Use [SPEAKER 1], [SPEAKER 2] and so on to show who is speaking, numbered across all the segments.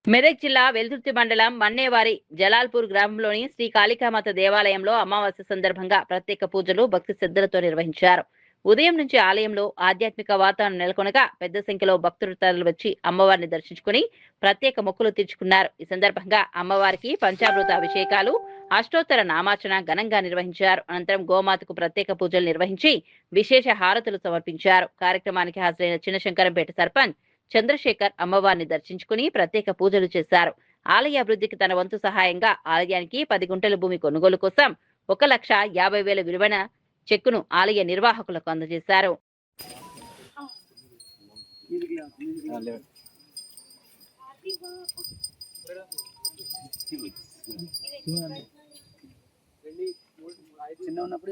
[SPEAKER 1] మెదక్ జిల్లా వెల్దుర్తి మండలం మన్నేవారి జలాల్పూర్ గ్రామంలోని శ్రీ కాళికామాత దేవాలయంలో అమావాస్య సందర్భంగా ప్రత్యేక పూజలు భక్తి శ్రద్ధలతో నిర్వహించారు. ఉదయం నుంచి ఆలయంలో ఆధ్యాత్మిక వాతావరణం నెలకొనగా పెద్ద సంఖ్యలో భక్తులు తరలివచ్చి అమ్మవారిని దర్శించుకుని ప్రత్యేక మొక్కులు తీర్చుకున్నారు. ఈ సందర్భంగా అమ్మవారికి పంచామృత అభిషేకాలు, అష్టోత్తర నామార్చన ఘనంగా నిర్వహించారు. అనంతరం గోమాతకు ప్రత్యేక పూజలు నిర్వహించి విశేష హారతులు సమర్పించారు. కార్యక్రమానికి హాజరైన చిన్నశంకరంపేట సర్పంచ్ చంద్రశేఖర్ అమ్మవారిని దర్శించుకుని ప్రత్యేక పూజలు చేశారు. ఆలయ అభివృద్ధికి తన వంతు సహాయంగా ఆలయానికి 10 గుంటల భూమి కొనుగోలు కోసం 1,50,000 విలువైన చెక్కును ఆలయ నిర్వాహకులకు అందజేశారు.
[SPEAKER 2] చిన్న ఉన్నప్పుడు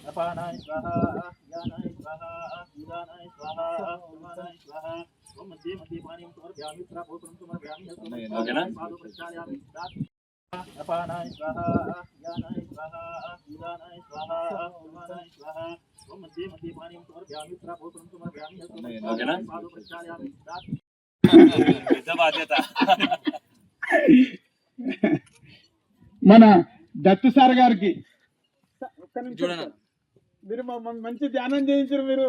[SPEAKER 3] అపానాయ స్వాహా యానాయ స్వాహా ఉదానాయ స్వాహా ఉమానాయ స్వాహా ఓం మధ్య మధ్య పానీయం సమర్పయామి ప్రాపోతం సమర్పయామి పాదో ప్రక్షాళయామి అపానాయ స్వాహా యానాయ స్వాహా ఉదానాయ స్వాహా ఉమానాయ స్వాహా ఓం మధ్య మధ్య పానీయం సమర్పయామి ప్రాపోతం సమర్పయామి పాదో ప్రక్షాళయామి బాధ్యత.
[SPEAKER 2] మన దత్తు సార్ గారికి మీరు మంచి ధ్యానం చేయించారు మీరు.